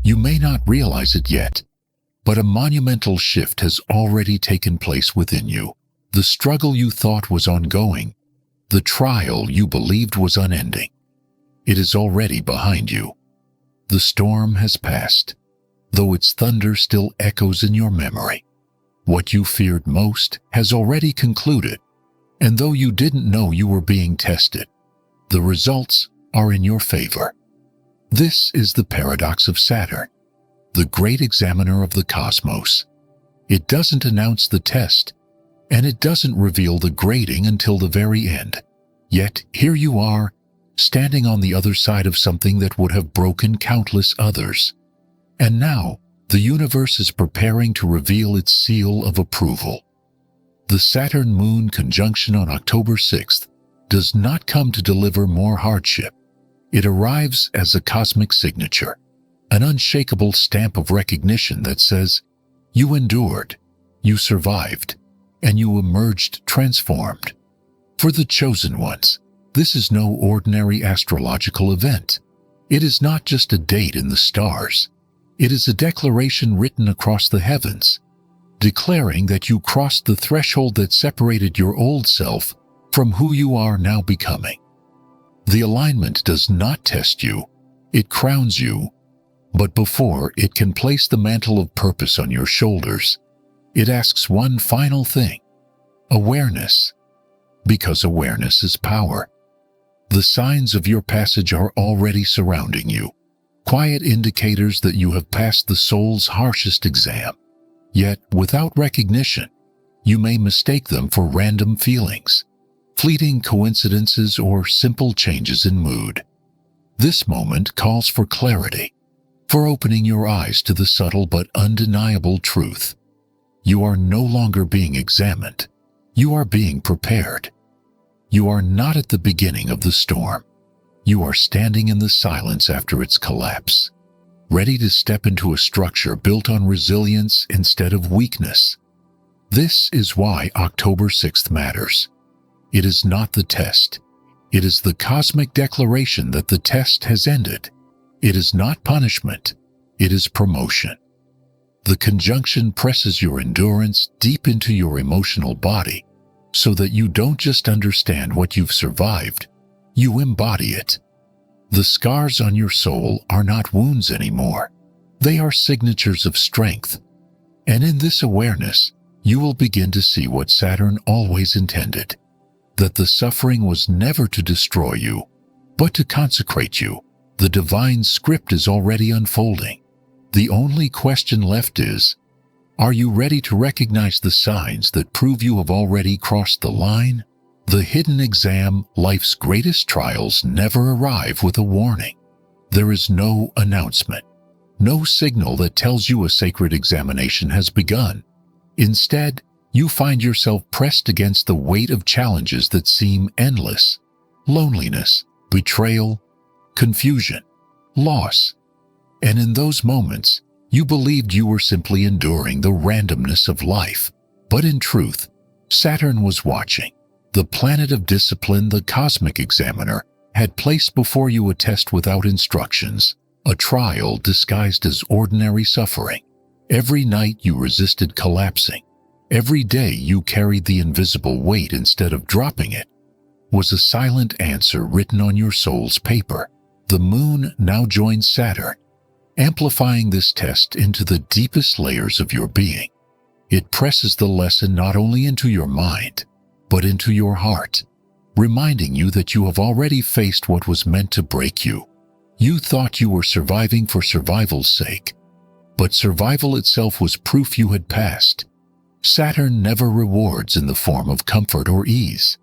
You may not realize it yet, but a monumental shift has already taken place within you. The struggle you thought was ongoing, the trial you believed was unending, it is already behind you. The storm has passed, though its thunder still echoes in your memory. What you feared most has already concluded, and though you didn't know you were being tested, the results are in your favor. This is the paradox of Saturn, the great examiner of the cosmos. It doesn't announce the test, and it doesn't reveal the grading until the very end. Yet here you are, standing on the other side of something that would have broken countless others. And now, the universe is preparing to reveal its seal of approval. The Saturn-Moon Conjunction on October 6th does not come to deliver more hardship. It arrives as a cosmic signature, an unshakable stamp of recognition that says, you endured, you survived, and you emerged transformed. For the chosen ones, this is no ordinary astrological event. It is not just a date in the stars. It is a declaration written across the heavens, declaring that you crossed the threshold that separated your old self from who you are now becoming. The alignment does not test you, it crowns you. But before it can place the mantle of purpose on your shoulders, it asks one final thing: awareness. Because awareness is power. The signs of your passage are already surrounding you, quiet indicators that you have passed the soul's harshest exam. Yet, without recognition, you may mistake them for random feelings, fleeting coincidences, or simple changes in mood. This moment calls for clarity, for opening your eyes to the subtle but undeniable truth. You are no longer being examined. You are being prepared. You are not at the beginning of the storm. You are standing in the silence after its collapse, ready to step into a structure built on resilience instead of weakness. This is why October 6th matters. It is not the test. It is the cosmic declaration that the test has ended. It is not punishment. It is promotion. The conjunction presses your endurance deep into your emotional body so that you don't just understand what you've survived, you embody it. The scars on your soul are not wounds anymore. They are signatures of strength. And in this awareness, you will begin to see what Saturn always intended, that the suffering was never to destroy you, but to consecrate you. The divine script is already unfolding. The only question left is, are you ready to recognize the signs that prove you have already crossed the line? The hidden exam, life's greatest trials, never arrive with a warning. There is no announcement, no signal that tells you a sacred examination has begun. Instead, you find yourself pressed against the weight of challenges that seem endless: loneliness, betrayal, confusion, loss. And in those moments, you believed you were simply enduring the randomness of life. But in truth, Saturn was watching. The planet of discipline, the cosmic examiner, had placed before you a test without instructions, a trial disguised as ordinary suffering. Every night you resisted collapsing. Every day you carried the invisible weight instead of dropping it, was a silent answer written on your soul's paper. The moon now joins Saturn, amplifying this test into the deepest layers of your being. It presses the lesson not only into your mind, but into your heart, reminding you that you have already faced what was meant to break you. You thought you were surviving for survival's sake, but survival itself was proof you had passed. Saturn never rewards in the form of comfort or ease.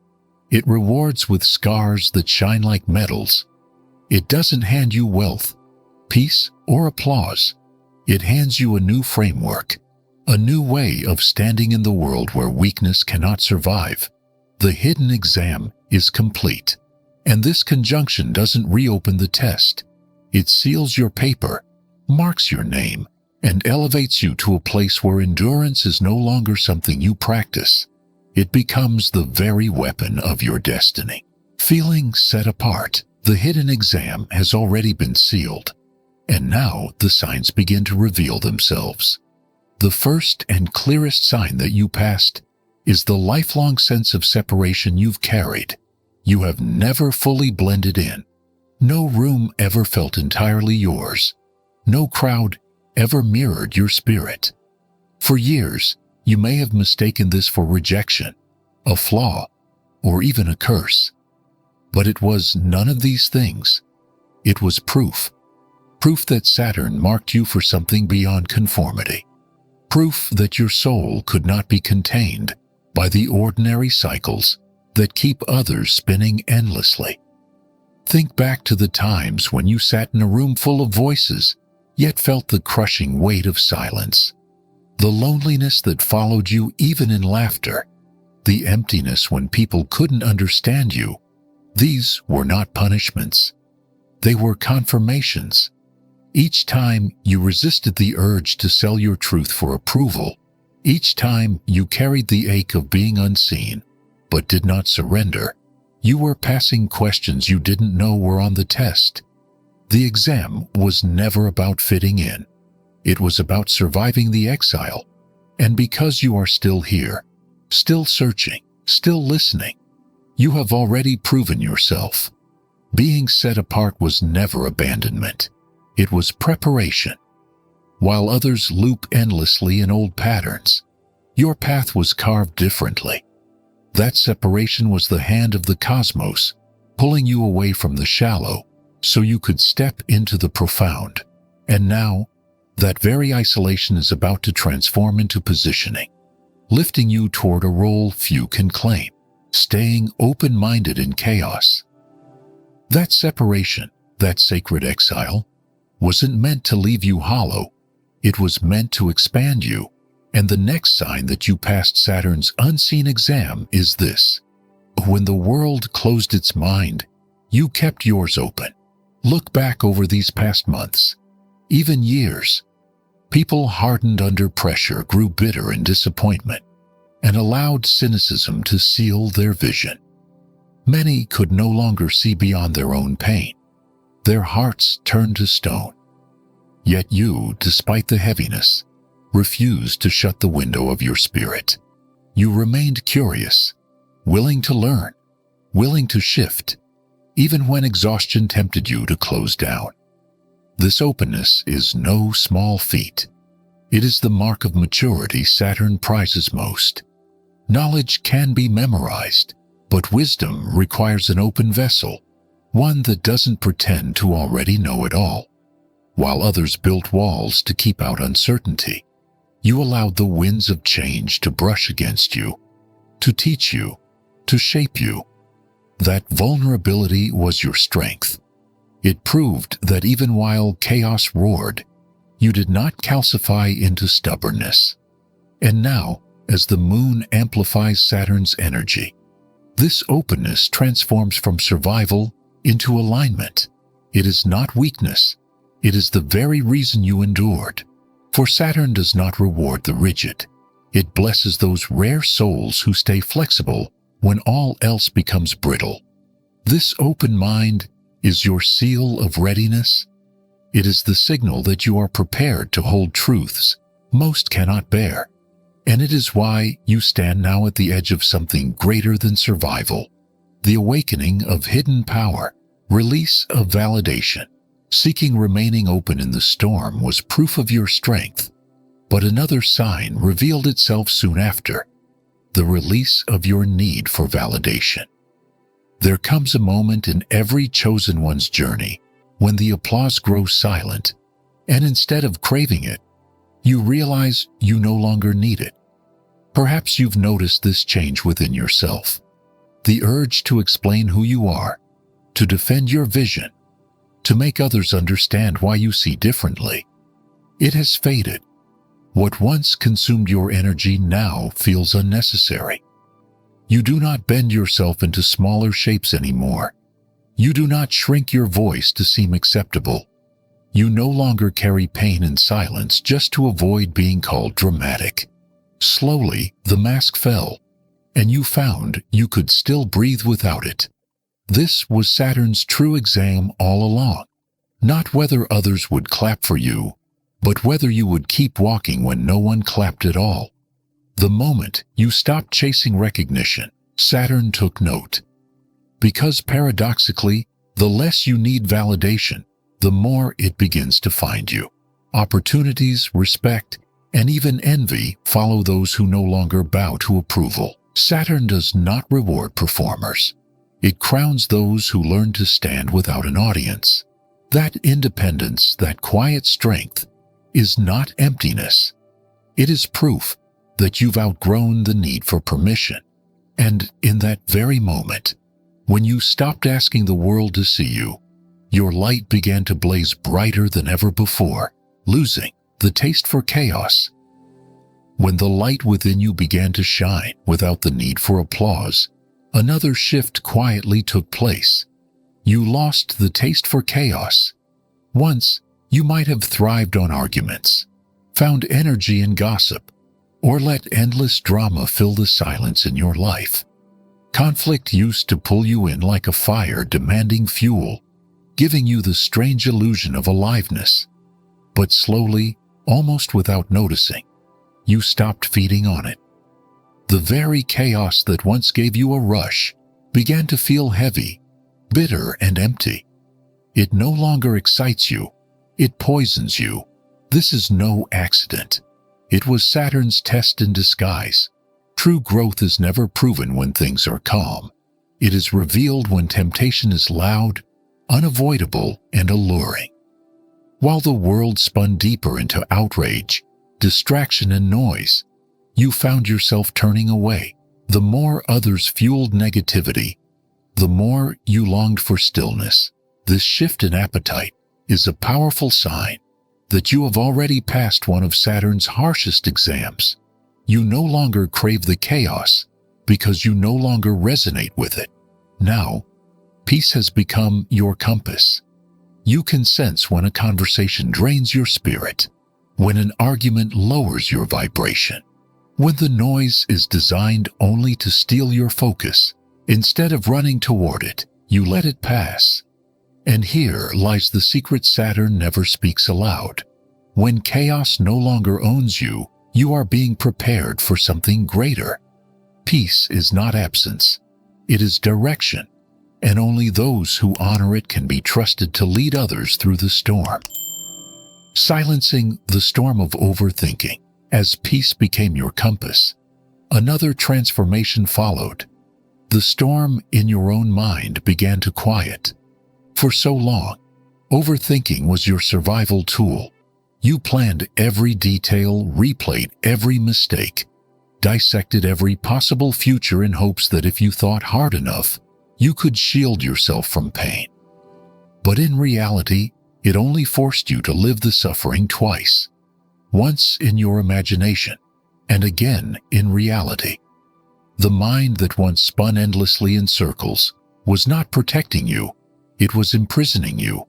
It rewards with scars that shine like medals. It doesn't hand you wealth, peace, or applause. It hands you a new framework, a new way of standing in the world where weakness cannot survive. The hidden exam is complete, and this conjunction doesn't reopen the test. It seals your paper, marks your name, and elevates you to a place where endurance is no longer something you practice. It becomes the very weapon of your destiny. Feeling set apart, the hidden exam has already been sealed. And now the signs begin to reveal themselves. The first and clearest sign that you passed is the lifelong sense of separation you've carried. You have never fully blended in. No room ever felt entirely yours. No crowd ever mirrored your spirit. For years, you may have mistaken this for rejection, a flaw, or even a curse. But it was none of these things. It was proof. Proof that Saturn marked you for something beyond conformity. Proof that your soul could not be contained by the ordinary cycles that keep others spinning endlessly. Think back to the times when you sat in a room full of voices, yet felt the crushing weight of silence. The loneliness that followed you even in laughter. The emptiness when people couldn't understand you. These were not punishments. They were confirmations. Each time you resisted the urge to sell your truth for approval, each time you carried the ache of being unseen, but did not surrender, you were passing questions you didn't know were on the test. The exam was never about fitting in. It was about surviving the exile. And because you are still here, still searching, still listening, you have already proven yourself. Being set apart was never abandonment. It was preparation. While others loop endlessly in old patterns, your path was carved differently. That separation was the hand of the cosmos, pulling you away from the shallow so you could step into the profound. And now, that very isolation is about to transform into positioning, lifting you toward a role few can claim, staying open-minded in chaos. That separation, that sacred exile, wasn't meant to leave you hollow. It was meant to expand you. And the next sign that you passed Saturn's unseen exam is this. When the world closed its mind, you kept yours open. Look back over these past months, even years. People hardened under pressure, grew bitter in disappointment, and allowed cynicism to seal their vision. Many could no longer see beyond their own pain. Their hearts turned to stone. Yet you, despite the heaviness, refused to shut the window of your spirit. You remained curious, willing to learn, willing to shift, even when exhaustion tempted you to close down. This openness is no small feat. It is the mark of maturity Saturn prizes most. Knowledge can be memorized, but wisdom requires an open vessel, one that doesn't pretend to already know it all. While others built walls to keep out uncertainty, you allowed the winds of change to brush against you, to teach you, to shape you. That vulnerability was your strength. It proved that even while chaos roared, you did not calcify into stubbornness. And now, as the moon amplifies Saturn's energy, this openness transforms from survival into alignment. It is not weakness. It is the very reason you endured. For Saturn does not reward the rigid. It blesses those rare souls who stay flexible when all else becomes brittle. This open mind is your seal of readiness. It is the signal that you are prepared to hold truths most cannot bear. And it is why you stand now at the edge of something greater than survival. The awakening of hidden power, release of validation. Seeking remaining open in the storm was proof of your strength. But another sign revealed itself soon after, the release of your need for validation. There comes a moment in every chosen one's journey when the applause grows silent, and instead of craving it, you realize you no longer need it. Perhaps you've noticed this change within yourself. The urge to explain who you are, to defend your vision, to make others understand why you see differently. It has faded. What once consumed your energy now feels unnecessary. You do not bend yourself into smaller shapes anymore. You do not shrink your voice to seem acceptable. You no longer carry pain in silence just to avoid being called dramatic. Slowly, the mask fell, and you found you could still breathe without it. This was Saturn's true exam all along. Not whether others would clap for you, but whether you would keep walking when no one clapped at all. The moment you stopped chasing recognition, Saturn took note. Because paradoxically, the less you need validation, the more it begins to find you. Opportunities, respect, and even envy follow those who no longer bow to approval. Saturn does not reward performers. It crowns those who learn to stand without an audience. That independence, that quiet strength, is not emptiness. It is proof that you've outgrown the need for permission. And in that very moment, when you stopped asking the world to see you, your light began to blaze brighter than ever before, losing the taste for chaos. When the light within you began to shine without the need for applause, another shift quietly took place. You lost the taste for chaos. Once, you might have thrived on arguments, found energy in gossip, or let endless drama fill the silence in your life. Conflict used to pull you in like a fire demanding fuel, giving you the strange illusion of aliveness. But slowly, almost without noticing, you stopped feeding on it. The very chaos that once gave you a rush began to feel heavy, bitter, and empty. It no longer excites you. It poisons you. This is no accident. It was Saturn's test in disguise. True growth is never proven when things are calm. It is revealed when temptation is loud, unavoidable, and alluring. While the world spun deeper into outrage, distraction, and noise, you found yourself turning away. The more others fueled negativity, the more you longed for stillness. This shift in appetite is a powerful sign that you have already passed one of Saturn's harshest exams. You no longer crave the chaos because you no longer resonate with it. Now, peace has become your compass. You can sense when a conversation drains your spirit, when an argument lowers your vibration, when the noise is designed only to steal your focus. Instead of running toward it, you let it pass. And here lies the secret Saturn never speaks aloud. When chaos no longer owns you, you are being prepared for something greater. Peace is not absence. It is direction, and only those who honor it can be trusted to lead others through the storm. Silencing the storm of overthinking, as peace became your compass, another transformation followed. The storm in your own mind began to quiet. For so long, overthinking was your survival tool. You planned every detail, replayed every mistake, dissected every possible future in hopes that if you thought hard enough, you could shield yourself from pain. But in reality, it only forced you to live the suffering twice. Once in your imagination, and again in reality. The mind that once spun endlessly in circles was not protecting you, it was imprisoning you.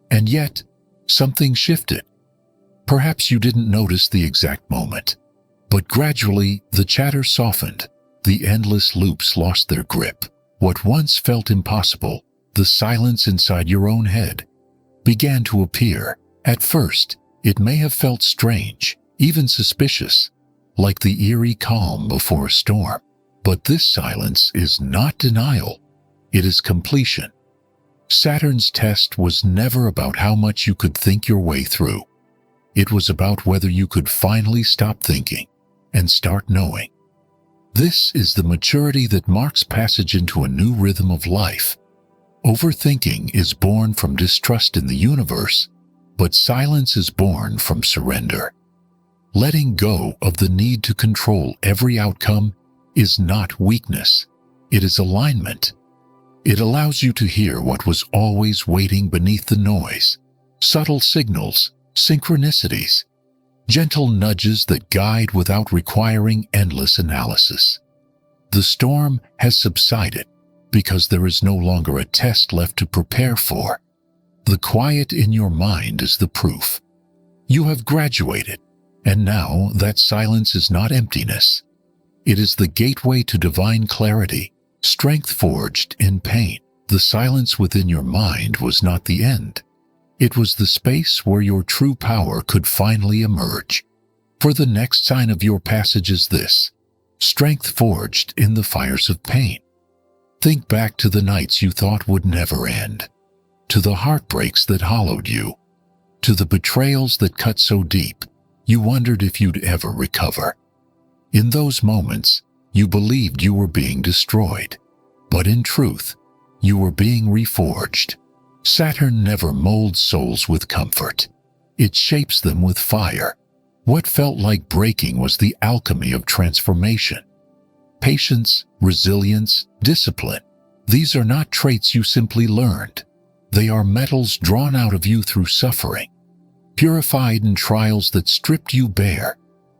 And yet, something shifted. Perhaps you didn't notice the exact moment, but gradually the chatter softened, the endless loops lost their grip. What once felt impossible, the silence inside your own head, began to appear. At first, it may have felt strange, even suspicious, like the eerie calm before a storm. But this silence is not denial, it is completion. Saturn's test was never about how much you could think your way through. It was about whether you could finally stop thinking and start knowing. This is the maturity that marks passage into a new rhythm of life. Overthinking is born from distrust in the universe, but silence is born from surrender. Letting go of the need to control every outcome is not weakness, it is alignment. It allows you to hear what was always waiting beneath the noise, subtle signals, synchronicities, gentle nudges that guide without requiring endless analysis. The storm has subsided because there is no longer a test left to prepare for. The quiet in your mind is the proof. You have graduated, and now that silence is not emptiness. It is the gateway to divine clarity, strength forged in pain. The silence within your mind was not the end. It was the space where your true power could finally emerge. For the next sign of your passage is this: strength forged in the fires of pain. Think back to the nights you thought would never end, to the heartbreaks that hollowed you, to the betrayals that cut so deep you wondered if you'd ever recover. In those moments, you believed you were being destroyed, but in truth, you were being reforged. Saturn never molds souls with comfort. It shapes them with fire. What felt like breaking was the alchemy of transformation. Patience, resilience, discipline. These are not traits you simply learned. They are metals drawn out of you through suffering, purified in trials that stripped you bare.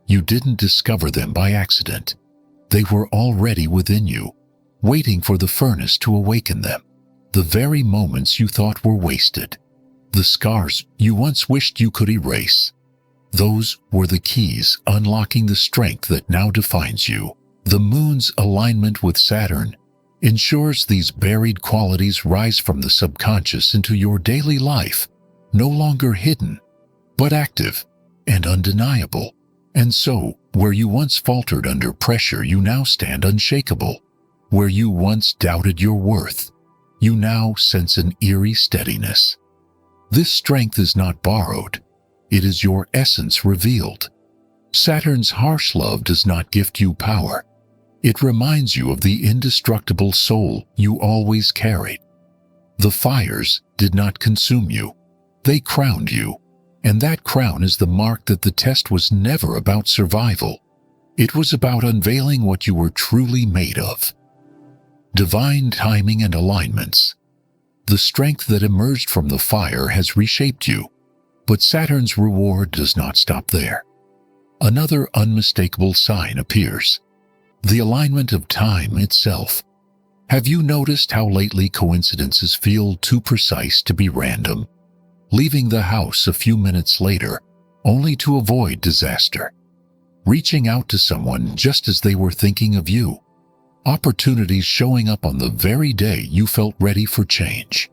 You didn't discover them by accident. They were already within you, waiting for the furnace to awaken them. The very moments you thought were wasted, the scars you once wished you could erase, those were the keys unlocking the strength that now defines you. The moon's alignment with Saturn ensures these buried qualities rise from the subconscious into your daily life, no longer hidden, but active and undeniable. And so, where you once faltered under pressure, you now stand unshakable. Where you once doubted your worth, you now sense an eerie steadiness. This strength is not borrowed. It is your essence revealed. Saturn's harsh love does not gift you power. It reminds you of the indestructible soul you always carried. The fires did not consume you. They crowned you. And that crown is the mark that the test was never about survival. It was about unveiling what you were truly made of. Divine timing and alignments. The strength that emerged from the fire has reshaped you. But Saturn's reward does not stop there. Another unmistakable sign appears: the alignment of time itself. Have you noticed how lately coincidences feel too precise to be random? Leaving the house a few minutes later, only to avoid disaster. Reaching out to someone just as they were thinking of you. Opportunities showing up on the very day you felt ready for change.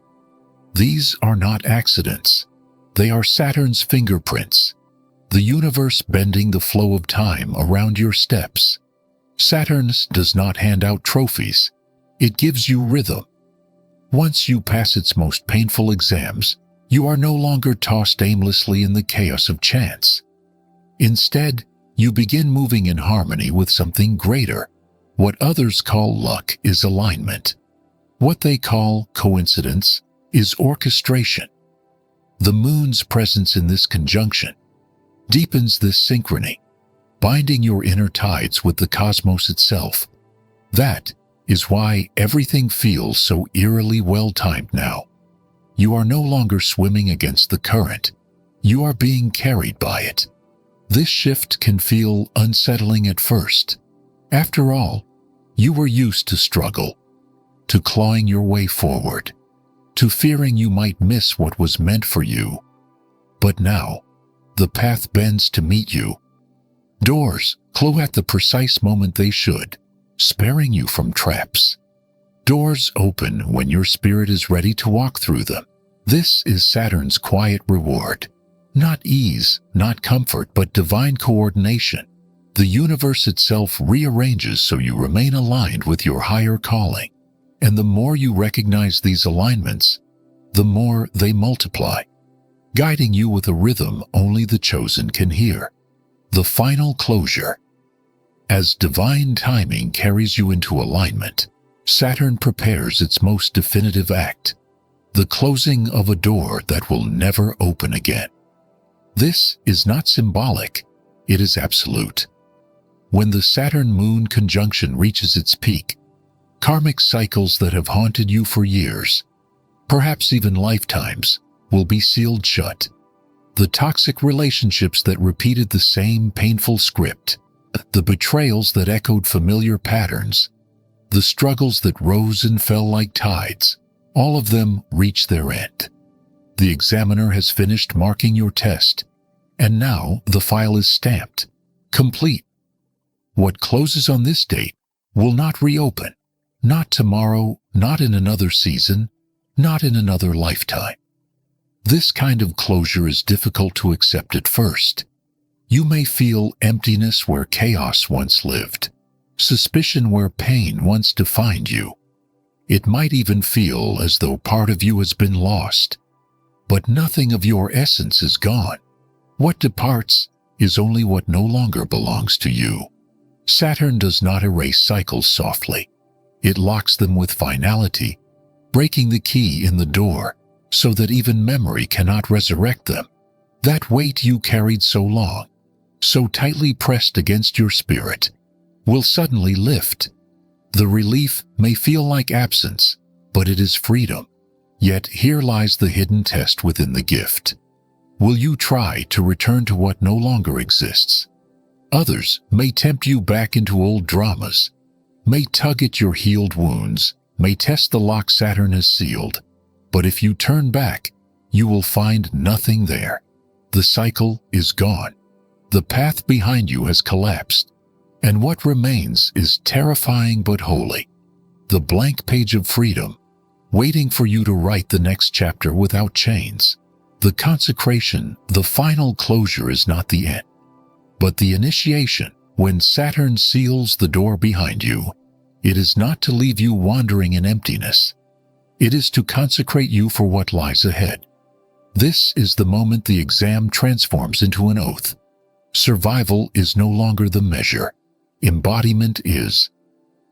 These are not accidents. They are Saturn's fingerprints, the universe bending the flow of time around your steps. Saturn does not hand out trophies. It gives you rhythm. Once you pass its most painful exams, you are no longer tossed aimlessly in the chaos of chance. Instead, you begin moving in harmony with something greater. What others call luck is alignment. What they call coincidence is orchestration. The moon's presence in this conjunction deepens this synchrony, binding your inner tides with the cosmos itself. That is why everything feels so eerily well-timed now. You are no longer swimming against the current. You are being carried by it. This shift can feel unsettling at first. After all, you were used to struggle, to clawing your way forward, to fearing you might miss what was meant for you. But now, the path bends to meet you. Doors close at the precise moment they should, sparing you from traps. Doors open when your spirit is ready to walk through them. This is Saturn's quiet reward. Not ease, not comfort, but divine coordination. The universe itself rearranges so you remain aligned with your higher calling. And the more you recognize these alignments, the more they multiply, guiding you with a rhythm only the chosen can hear. The final closure. As divine timing carries you into alignment, Saturn prepares its most definitive act, the closing of a door that will never open again. This is not symbolic, it is absolute. When the Saturn-Moon Conjunction reaches its peak, karmic cycles that have haunted you for years, perhaps even lifetimes, will be sealed shut. The toxic relationships that repeated the same painful script, the betrayals that echoed familiar patterns, the struggles that rose and fell like tides, all of them reach their end. The examiner has finished marking your test, and now the file is stamped, complete. What closes on this date will not reopen, not tomorrow, not in another season, not in another lifetime. This kind of closure is difficult to accept at first. You may feel emptiness where chaos once lived, suspicion where pain once defined you. It might even feel as though part of you has been lost. But nothing of your essence is gone. What departs is only what no longer belongs to you. Saturn does not erase cycles softly. It locks them with finality, breaking the key in the door so that even memory cannot resurrect them. That weight you carried so long, so tightly pressed against your spirit, will suddenly lift. The relief may feel like absence, but it is freedom. Yet here lies the hidden test within the gift. Will you try to return to what no longer exists? Others may tempt you back into old dramas, may tug at your healed wounds, may test the lock Saturn has sealed. But if you turn back, you will find nothing there. The cycle is gone. The path behind you has collapsed. And what remains is terrifying but holy. The blank page of freedom, waiting for you to write the next chapter without chains. The consecration, the final closure, is not the end, but the initiation. When Saturn seals the door behind you, it is not to leave you wandering in emptiness. It is to consecrate you for what lies ahead. This is the moment the exam transforms into an oath. Survival is no longer the measure. Embodiment is.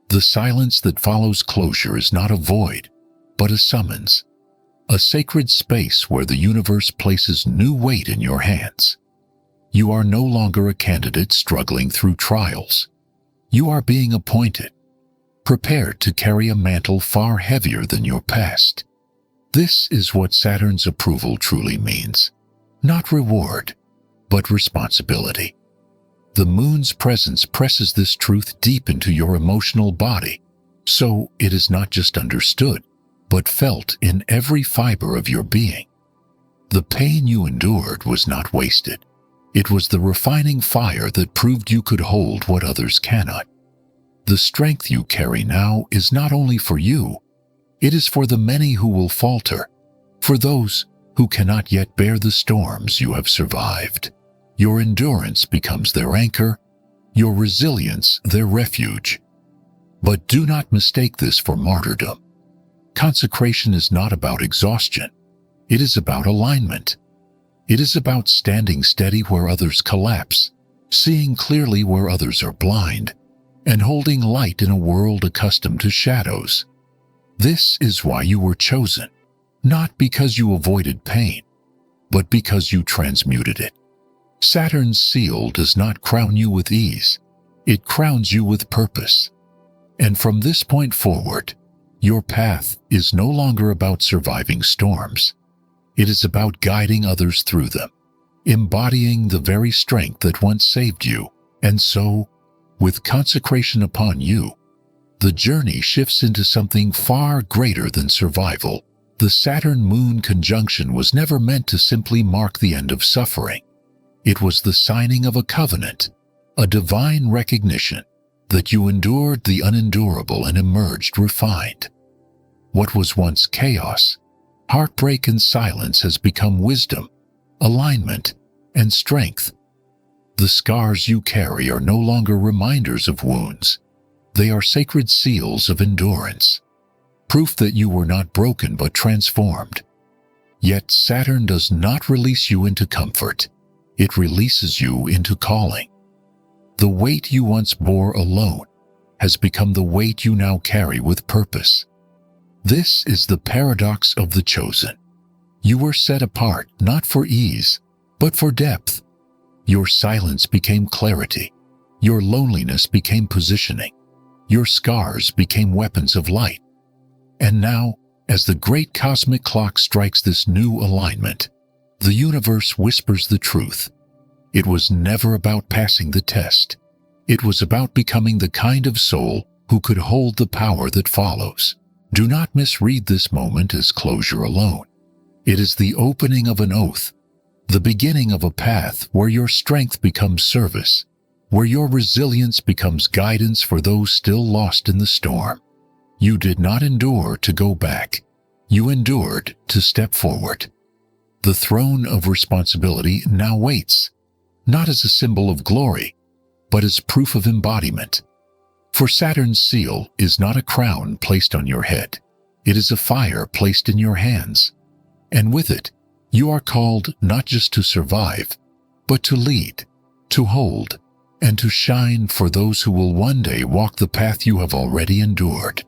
The silence that follows closure is not a void, but a summons. A sacred space where the universe places new weight in your hands. You are no longer a candidate struggling through trials. You are being appointed, prepared to carry a mantle far heavier than your past. This is what Saturn's approval truly means. Not reward, but responsibility. The moon's presence presses this truth deep into your emotional body, so it is not just understood, but felt in every fiber of your being. The pain you endured was not wasted. It was the refining fire that proved you could hold what others cannot. The strength you carry now is not only for you, it is for the many who will falter, for those who cannot yet bear the storms you have survived. Your endurance becomes their anchor, your resilience their refuge. But do not mistake this for martyrdom. Consecration is not about exhaustion. It is about alignment. It is about standing steady where others collapse, seeing clearly where others are blind, and holding light in a world accustomed to shadows. This is why you were chosen, not because you avoided pain, but because you transmuted it. Saturn's seal does not crown you with ease. It crowns you with purpose. And from this point forward, your path is no longer about surviving storms. It is about guiding others through them, embodying the very strength that once saved you. And so, with consecration upon you, the journey shifts into something far greater than survival. The Saturn-Moon Conjunction was never meant to simply mark the end of suffering. It was the signing of a covenant, a divine recognition that you endured the unendurable and emerged refined. What was once chaos, heartbreak, and silence has become wisdom, alignment, and strength. The scars you carry are no longer reminders of wounds. They are sacred seals of endurance, proof that you were not broken but transformed. Yet Saturn does not release you into comfort. It releases you into calling. The weight you once bore alone has become the weight you now carry with purpose. This is the paradox of the chosen. You were set apart not for ease, but for depth. Your silence became clarity. Your loneliness became positioning. Your scars became weapons of light. And now, as the great cosmic clock strikes this new alignment, the universe whispers the truth. It was never about passing the test. It was about becoming the kind of soul who could hold the power that follows. Do not misread this moment as closure alone. It is the opening of an oath, the beginning of a path where your strength becomes service, where your resilience becomes guidance for those still lost in the storm. You did not endure to go back. You endured to step forward. The throne of responsibility now waits, not as a symbol of glory, but as proof of embodiment. For Saturn's seal is not a crown placed on your head. It is a fire placed in your hands. And with it, you are called not just to survive, but to lead, to hold, and to shine for those who will one day walk the path you have already endured.